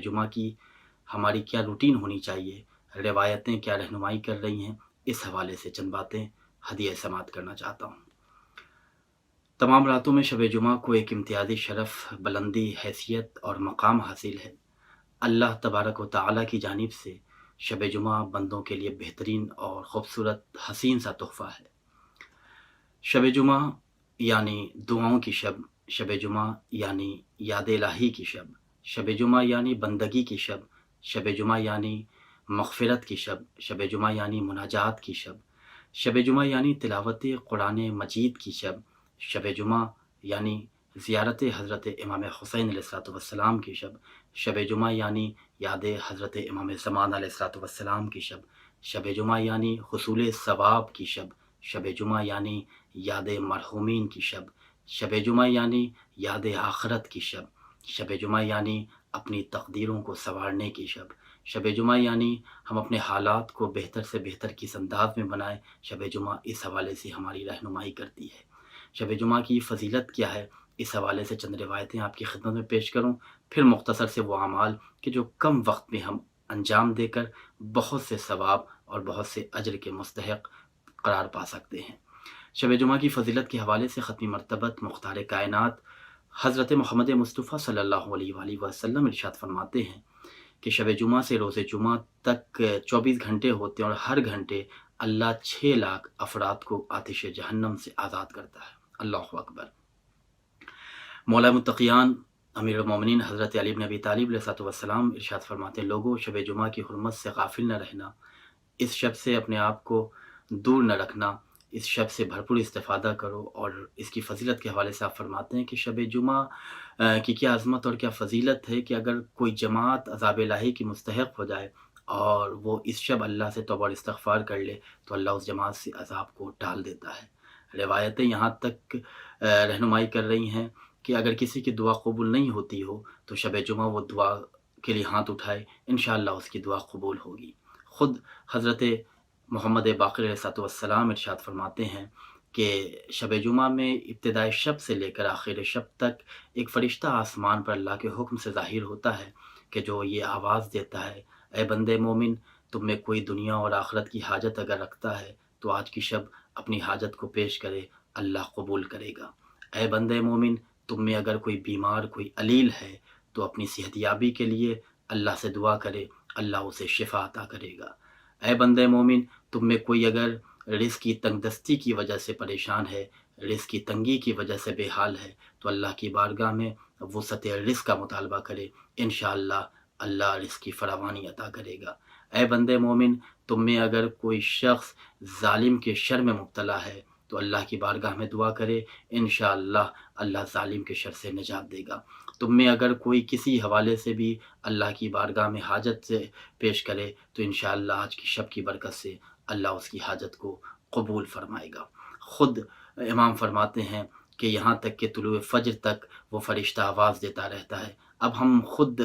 جمعہ کی ہماری کیا روٹین ہونی چاہیے، روایتیں کیا رہنمائی کر رہی ہیں، اس حوالے سے چند باتیں ہدیہ سماعت کرنا چاہتا ہوں۔ تمام راتوں میں شب جمعہ کو ایک امتیازی شرف، بلندی، حیثیت اور مقام حاصل ہے۔ اللہ تبارک و تعالیٰ کی جانب سے شب جمعہ بندوں کے لیے بہترین اور خوبصورت حسین سا تحفہ ہے۔ شب جمعہ یعنی دعاؤں کی شب، شب جمعہ یعنی یاد الہی کی شب، شب جمعہ یعنی بندگی کی شب، شب جمعہ یعنی مغفرت کی شب، شب جمعہ یعنی مناجات کی شب، شب جمعہ یعنی تلاوت قرآن مجید کی شب، شب جمعہ یعنی زیارت حضرت امام حسین علیہ الصلوۃ والسلام کی شب، شب جمعہ یعنی یاد حضرت امام زمان علیہ الصلوۃ والسلام کی شب، شب جمعہ یعنی حصول ثواب کی شب، شب جمعہ یعنی یاد مرحومین کی شب، شب جمعہ یعنی یاد آخرت کی شب، شب جمعہ یعنی اپنی تقدیروں کو سنوارنے کی شب، شب جمعہ یعنی ہم اپنے حالات کو بہتر سے بہتر کس انداز میں بنائیں، شب جمعہ اس حوالے سے ہماری رہنمائی کرتی ہے۔ شب جمعہ کی فضیلت کیا ہے، اس حوالے سے چند روایتیں آپ کی خدمت میں پیش کروں، پھر مختصر سے وہ اعمال کہ جو کم وقت میں ہم انجام دے کر بہت سے ثواب اور بہت سے اجر کے مستحق قرار پا سکتے ہیں۔ شب جمعہ کی فضیلت کے حوالے سے ختم مرتبت مختار کائنات حضرت محمد مصطفیٰ صلی اللہ علیہ وآلہ وسلم ارشاد فرماتے ہیں کہ شب جمعہ سے روز جمعہ تک 24 گھنٹے ہوتے ہیں اور ہر گھنٹے اللہ 6 لاکھ افراد کو آتش جہنم سے آزاد کرتا ہے۔ اللہ اکبر۔ مولا متقیان امیر المومنین حضرت علی بن ابی طالب علیہ الصلوۃ والسلام ارشاد فرماتے ہیں، لوگوں شب جمعہ کی حرمت سے غافل نہ رہنا، اس شب سے اپنے آپ کو دور نہ رکھنا، اس شب سے بھرپور استفادہ کرو۔ اور اس کی فضیلت کے حوالے سے آپ فرماتے ہیں کہ شب جمعہ کی کیا عظمت اور کیا فضیلت ہے کہ اگر کوئی جماعت عذاب الہی کی مستحق ہو جائے اور وہ اس شب اللہ سے توبہ اور استغفار کر لے تو اللہ اس جماعت سے عذاب کو ٹال دیتا ہے۔ روایتیں یہاں تک رہنمائی کر رہی ہیں کہ اگر کسی کی دعا قبول نہیں ہوتی ہو تو شب جمعہ وہ دعا کے لیے ہاتھ اٹھائے، انشاءاللہ اس کی دعا قبول ہوگی۔ خود حضرت محمد باقر علیہ الصلوۃ والسلام ارشاد فرماتے ہیں کہ شب جمعہ میں ابتدائی شب سے لے کر آخر شب تک ایک فرشتہ آسمان پر اللہ کے حکم سے ظاہر ہوتا ہے کہ جو یہ آواز دیتا ہے، اے بندے مومن، تم میں کوئی دنیا اور آخرت کی حاجت اگر رکھتا ہے تو آج کی شب اپنی حاجت کو پیش کرے، اللہ قبول کرے گا۔ اے بندے مومن، تم میں اگر کوئی بیمار، کوئی علیل ہے تو اپنی صحت یابی کے لیے اللہ سے دعا کرے، اللہ اسے شفا عطا کرے گا۔ اے بندے مومن، تم میں کوئی اگر رزق کی تنگ دستی کی وجہ سے پریشان ہے، رزق کی تنگی کی وجہ سے بے حال ہے تو اللہ کی بارگاہ میں وسعت رزق کا مطالبہ کرے، انشاءاللہ اللہ رزق کی فراوانی عطا کرے گا۔ اے بندے مومن، تم میں اگر کوئی شخص ظالم کے شر میں مبتلا ہے تو اللہ کی بارگاہ میں دعا کرے، انشاءاللہ اللہ ظالم کے شر سے نجات دے گا۔ تم میں اگر کوئی کسی حوالے سے بھی اللہ کی بارگاہ میں حاجت سے پیش کرے تو انشاءاللہ آج کی شب کی برکت سے اللہ اس کی حاجت کو قبول فرمائے گا۔ خود امام فرماتے ہیں کہ یہاں تک کہ طلوع فجر تک وہ فرشتہ آواز دیتا رہتا ہے۔ اب ہم خود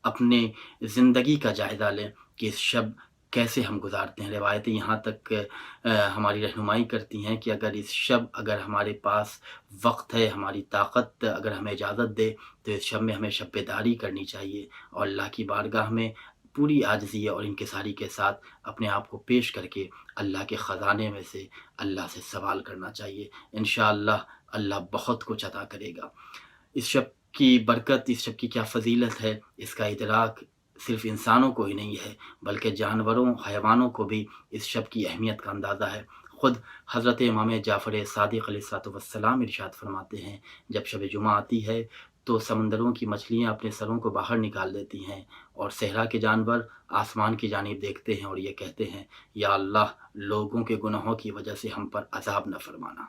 اپنے زندگی کا جائزہ لیں کہ اس شب کیسے ہم گزارتے ہیں۔ روایتیں یہاں تک ہماری رہنمائی کرتی ہیں کہ اگر اس شب اگر ہمارے پاس وقت ہے، ہماری طاقت اگر ہمیں اجازت دے تو اس شب میں ہمیں شب بیداری کرنی چاہیے اور اللہ کی بارگاہ میں پوری عاجزی اور انکساری کے ساتھ اپنے آپ کو پیش کر کے اللہ کے خزانے میں سے اللہ سے سوال کرنا چاہیے۔ انشاءاللہ اللہ بہت کچھ عطا کرے گا۔ اس شب کی برکت، اس شب کی کیا فضیلت ہے، اس کا ادراک صرف انسانوں کو ہی نہیں ہے بلکہ جانوروں، حیوانوں کو بھی اس شب کی اہمیت کا اندازہ ہے۔ خود حضرت امام جعفر صادق علیہ الصلوۃ والسلام ارشاد فرماتے ہیں، جب شب جمعہ آتی ہے تو سمندروں کی مچھلیاں اپنے سروں کو باہر نکال دیتی ہیں اور صحرا کے جانور آسمان کی جانب دیکھتے ہیں اور یہ کہتے ہیں، یا اللہ، لوگوں کے گناہوں کی وجہ سے ہم پر عذاب نہ فرمانا۔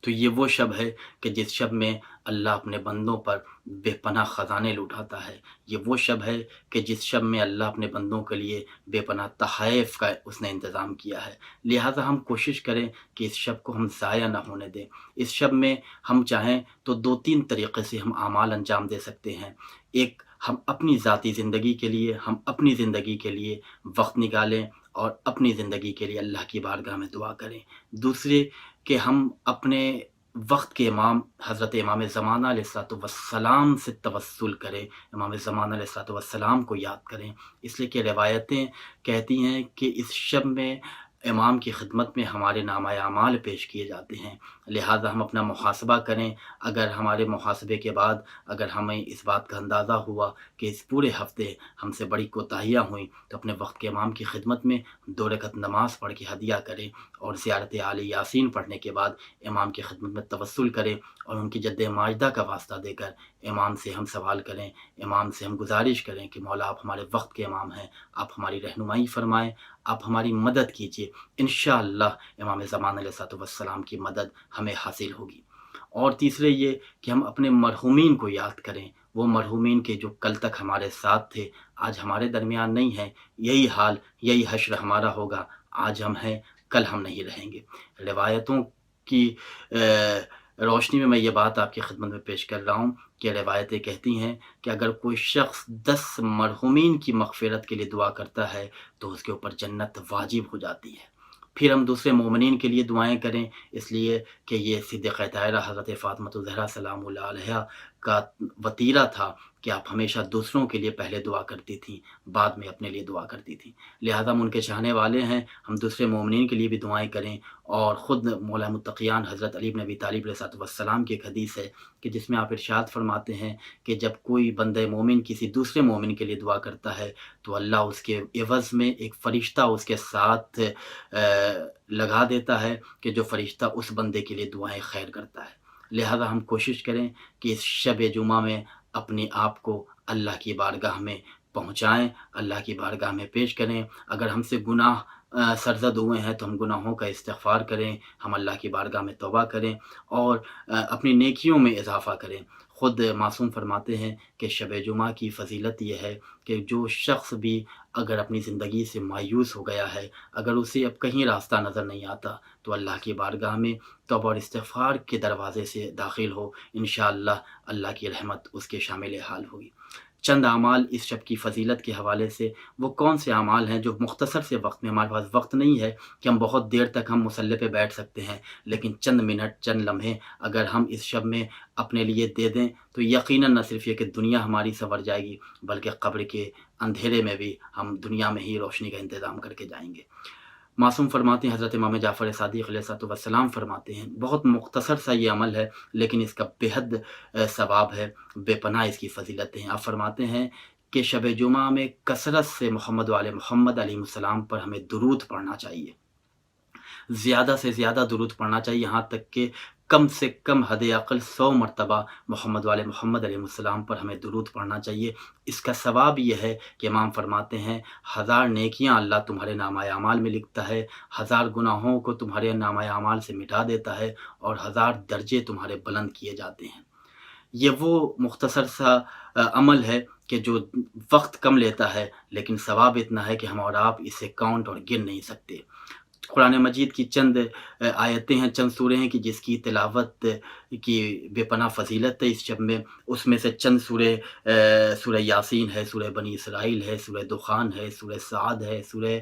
تو یہ وہ شب ہے کہ جس شب میں اللہ اپنے بندوں پر بے پناہ خزانے لوٹاتا ہے۔ یہ وہ شب ہے کہ جس شب میں اللہ اپنے بندوں کے لیے بے پناہ تحائف کا اس نے انتظام کیا ہے۔ لہٰذا ہم کوشش کریں کہ اس شب کو ہم ضائع نہ ہونے دیں۔ اس شب میں ہم چاہیں تو 2-3 طریقے سے ہم اعمال انجام دے سکتے ہیں۔ ایک، ہم اپنی ذاتی زندگی کے لیے، ہم اپنی زندگی کے لیے وقت نکالیں اور اپنی زندگی کے لیے اللہ کی بارگاہ میں دعا کریں۔ دوسرے کہ ہم اپنے وقت کے امام حضرت امام زمانہ علیہ الصلوۃ والسلام سے توسل کریں، امام زمانہ علیہ الصلوۃ والسلام کو یاد کریں، اس لیے کہ روایتیں کہتی ہیں کہ اس شب میں امام کی خدمت میں ہمارے نامہ اعمال پیش کیے جاتے ہیں، لہٰذا ہم اپنا محاسبہ کریں۔ اگر ہمارے محاسبے کے بعد اگر ہمیں اس بات کا اندازہ ہوا کہ اس پورے ہفتے ہم سے بڑی کوتاہیاں ہوئیں، تو اپنے وقت کے امام کی خدمت میں 2 رکعت نماز پڑھ کے ہدیہ کریں، اور زیارت آل یاسین پڑھنے کے بعد امام کی خدمت میں توسل کریں، اور ان کی جد ماجدہ کا واسطہ دے کر امام سے ہم سوال کریں، امام سے ہم گزارش کریں کہ مولا آپ ہمارے وقت کے امام ہیں، آپ ہماری رہنمائی فرمائیں، آپ ہماری مدد کیجیے، انشاءاللہ امام زمان علیہ الصلوۃ والسلام کی مدد ہمیں حاصل ہوگی۔ اور تیسرے یہ کہ ہم اپنے مرحومین کو یاد کریں، وہ مرحومین کے جو کل تک ہمارے ساتھ تھے، آج ہمارے درمیان نہیں ہیں، یہی حال، یہی حشر ہمارا ہوگا، آج ہم ہیں، کل ہم نہیں رہیں گے۔ روایتوں کی روشنی میں میں یہ بات آپ کی خدمت میں پیش کر رہا ہوں کہ روایتیں کہتی ہیں کہ اگر کوئی شخص 10 مرحومین کی مغفرت کے لیے دعا کرتا ہے تو اس کے اوپر جنت واجب ہو جاتی ہے۔ پھر ہم دوسرے مومنین کے لیے دعائیں کریں، اس لیے کہ یہ صدیقہ طاہرہ حضرت فاطمہ الزہرا سلام اللہ علیہا کا وتیرہ تھا کہ آپ ہمیشہ دوسروں کے لیے پہلے دعا کرتی تھیں، بعد میں اپنے لیے دعا کرتی تھیں، لہذا ہم ان کے چاہنے والے ہیں، ہم دوسرے مومنین کے لیے بھی دعائیں کریں۔ اور خود مولا متقیان حضرت علی بن ابی طالب علیہ الصلوۃ والسلام کی ایک حدیث ہے کہ جس میں آپ ارشاد فرماتے ہیں کہ جب کوئی بندہ مومن کسی دوسرے مومن کے لیے دعا کرتا ہے تو اللہ اس کے عوض میں ایک فرشتہ اس کے ساتھ لگا دیتا ہے کہ جو فرشتہ اس بندے کے لیے دعائیں خیر کرتا ہے۔ لہذا ہم کوشش کریں کہ اس شب جمعہ میں اپنے آپ کو اللہ کی بارگاہ میں پہنچائیں، اللہ کی بارگاہ میں پیش کریں۔ اگر ہم سے گناہ سرزد ہوئے ہیں تو ہم گناہوں کا استغفار کریں، ہم اللہ کی بارگاہ میں توبہ کریں اور اپنی نیکیوں میں اضافہ کریں۔ خود معصوم فرماتے ہیں کہ شب جمعہ کی فضیلت یہ ہے کہ جو شخص بھی اگر اپنی زندگی سے مایوس ہو گیا ہے، اگر اسے اب کہیں راستہ نظر نہیں آتا، تو اللہ کی بارگاہ میں توبہ اور استغفار کے دروازے سے داخل ہو، انشاءاللہ اللہ کی رحمت اس کے شامل حال ہوگی۔ چند اعمال اس شب کی فضیلت کے حوالے سے، وہ کون سے اعمال ہیں جو مختصر سے وقت میں، ہمارے پاس وقت نہیں ہے کہ ہم بہت دیر تک ہم مصلی پہ بیٹھ سکتے ہیں، لیکن چند منٹ، چند لمحے اگر ہم اس شب میں اپنے لیے دے دیں تو یقیناً نہ صرف یہ کہ دنیا ہماری سنور جائے گی، بلکہ قبر کے اندھیرے میں بھی ہم دنیا میں ہی روشنی کا انتظام کر کے جائیں گے۔ معصوم فرماتے ہیں، حضرت امام جعفر صادق علیہ الصلوۃ والسلام فرماتے ہیں، بہت مختصر سا یہ عمل ہے لیکن اس کا بےحد ثواب ہے، بے پناہ اس کی فضیلتیں ہیں۔ آپ فرماتے ہیں کہ شب جمعہ میں کثرت سے محمد وآل محمد علیہ السلام پر ہمیں درود پڑھنا چاہیے، زیادہ سے زیادہ درود پڑھنا چاہیے، یہاں تک کہ کم سے کم حد اقل 100 مرتبہ محمد والے محمد علیہ السلام پر ہمیں درود پڑھنا چاہیے۔ اس کا ثواب یہ ہے کہ امام فرماتے ہیں 1000 نیکیاں اللہ تمہارے نامہ اعمال میں لکھتا ہے، 1000 گناہوں کو تمہارے نامہ اعمال سے مٹا دیتا ہے، اور 1000 درجے تمہارے بلند کیے جاتے ہیں۔ یہ وہ مختصر سا عمل ہے کہ جو وقت کم لیتا ہے لیکن ثواب اتنا ہے کہ ہم اور آپ اسے کاؤنٹ اور گن نہیں سکتے۔ قرآن مجید کی چند آیتیں ہیں، چند سورے ہیں کہ جس کی تلاوت کی بے پناہ فضیلت ہے اس شب میں۔ اس میں سے چند سورے، سورہ یاسین ہے، سورہ بنی اسرائیل ہے، سورہ دخان ہے، سورہ سعد ہے، سورہ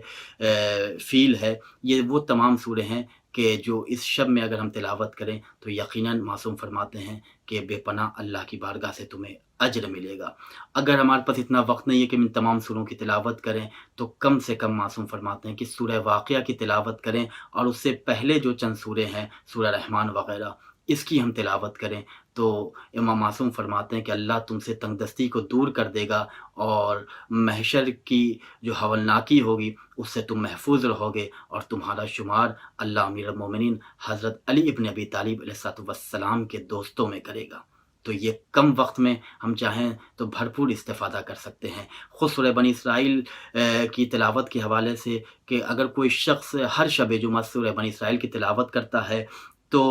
فیل ہے، یہ وہ تمام سورے ہیں کہ جو اس شب میں اگر ہم تلاوت کریں تو یقیناً معصوم فرماتے ہیں کہ بے پناہ اللہ کی بارگاہ سے تمہیں اجر ملے گا۔ اگر ہمارے پاس اتنا وقت نہیں ہے کہ ہم ان تمام سوروں کی تلاوت کریں تو کم سے کم معصوم فرماتے ہیں کہ سورہ واقعہ کی تلاوت کریں، اور اس سے پہلے جو چند سورے ہیں، سورہ رحمان وغیرہ، اس کی ہم تلاوت کریں تو امام معصوم فرماتے ہیں کہ اللہ تم سے تنگ دستی کو دور کر دے گا، اور محشر کی جو ہولناکی ہوگی اس سے تم محفوظ رہو گے، اور تمہارا شمار اللہ امیر المومنین حضرت علی ابن ابی طالب علیہ الصلوۃ والسلام کے دوستوں میں کرے گا۔ تو یہ کم وقت میں ہم چاہیں تو بھرپور استفادہ کر سکتے ہیں۔ خود سورہ بنی اسرائیل کی تلاوت کے حوالے سے کہ اگر کوئی شخص ہر شب جمعہ سورہ بنی اسرائیل کی تلاوت کرتا ہے تو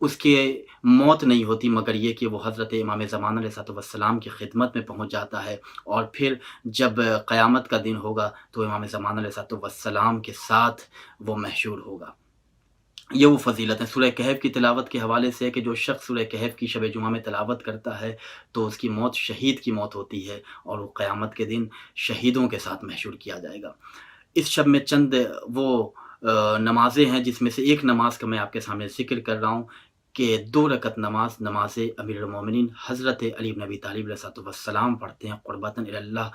اس کی موت نہیں ہوتی مگر یہ کہ وہ حضرت امام زمان علیہ الصلوۃ والسلام کی خدمت میں پہنچ جاتا ہے، اور پھر جب قیامت کا دن ہوگا تو امام زمان علیہ الصلوۃ والسلام کے ساتھ وہ محشور ہوگا۔ یہ وہ فضیلت ہے۔ سورہ کہف کی تلاوت کے حوالے سے ہے کہ جو شخص سورہ کہف کی شب جمعہ میں تلاوت کرتا ہے تو اس کی موت شہید کی موت ہوتی ہے، اور وہ قیامت کے دن شہیدوں کے ساتھ محشور کیا جائے گا۔ اس شب میں چند وہ نمازیں ہیں جس میں سے ایک نماز کا میں آپ کے سامنے ذکر کر رہا ہوں کہ 2 رکعت نماز نماز امیر المومنین حضرت علی بن ابی طالب علیہ السلام پڑھتے ہیں قربتاً الی اللہ،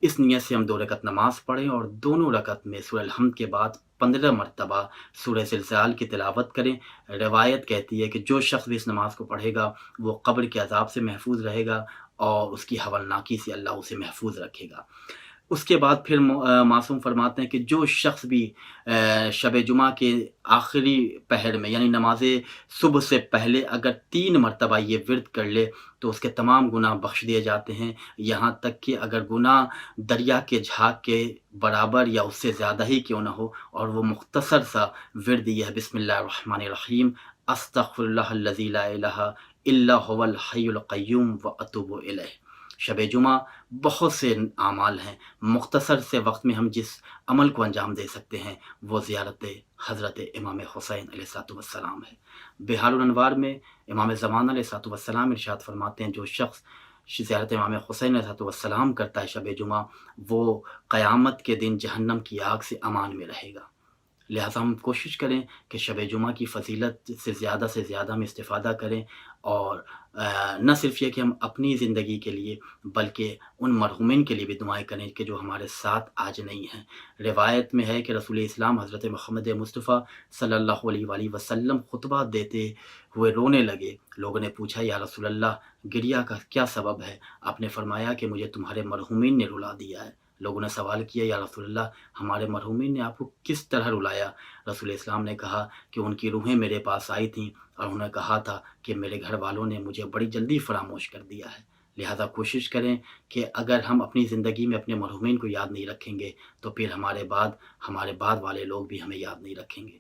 اس نیت سے ہم 2 رکعت نماز پڑھیں اور دونوں رکعت میں سورہ الحمد کے بعد 15 مرتبہ سورہ زلزال کی تلاوت کریں۔ روایت کہتی ہے کہ جو شخص بھی اس نماز کو پڑھے گا وہ قبر کے عذاب سے محفوظ رہے گا اور اس کی ہولناکی سے اللہ اسے محفوظ رکھے گا۔ اس کے بعد پھر معصوم فرماتے ہیں کہ جو شخص بھی شب جمعہ کے آخری پہر میں یعنی نماز صبح سے پہلے اگر 3 مرتبہ یہ ورد کر لے تو اس کے تمام گناہ بخش دیے جاتے ہیں، یہاں تک کہ اگر گناہ دریا کے جھاگ کے برابر یا اس سے زیادہ ہی کیوں نہ ہو، اور وہ مختصر سا ورد یہ ہے بسم اللہ الرحمن الرحیم استغفر اللہ الذی لا الہ الا هو الحی القیوم واتوب الیہ۔ شب جمعہ بہت سے اعمال ہیں، مختصر سے وقت میں ہم جس عمل کو انجام دے سکتے ہیں وہ زیارت حضرت امام حسین علیہ السلام ہے۔ بحار الانوار میں امام زمانہ علیہ السلام ارشاد فرماتے ہیں جو شخص زیارت امام حسین علیہ السلام کرتا ہے شب جمعہ وہ قیامت کے دن جہنم کی آگ سے امان میں رہے گا۔ لہٰذا ہم کوشش کریں کہ شب جمعہ کی فضیلت سے زیادہ ہم استفادہ کریں، اور نہ صرف یہ کہ ہم اپنی زندگی کے لیے بلکہ ان مرحومین کے لیے بھی دعائیں کریں کہ جو ہمارے ساتھ آج نہیں ہیں۔ روایت میں ہے کہ رسول اسلام حضرت محمد مصطفیٰ صلی اللہ علیہ وآلہ وسلم خطبہ دیتے ہوئے رونے لگے۔ لوگوں نے پوچھا یا رسول اللہ گریہ کا کیا سبب ہے؟ آپ نے فرمایا کہ مجھے تمہارے مرحومین نے رلا دیا ہے۔ لوگوں نے سوال کیا یا رسول اللہ ہمارے مرحومین نے آپ کو کس طرح رلایا؟ رسول اسلام نے کہا کہ ان کی روحیں میرے پاس آئی تھیں اور انہوں نے کہا تھا کہ میرے گھر والوں نے مجھے بڑی جلدی فراموش کر دیا ہے۔ لہذا کوشش کریں کہ اگر ہم اپنی زندگی میں اپنے مرحومین کو یاد نہیں رکھیں گے تو پھر ہمارے بعد والے لوگ بھی ہمیں یاد نہیں رکھیں گے۔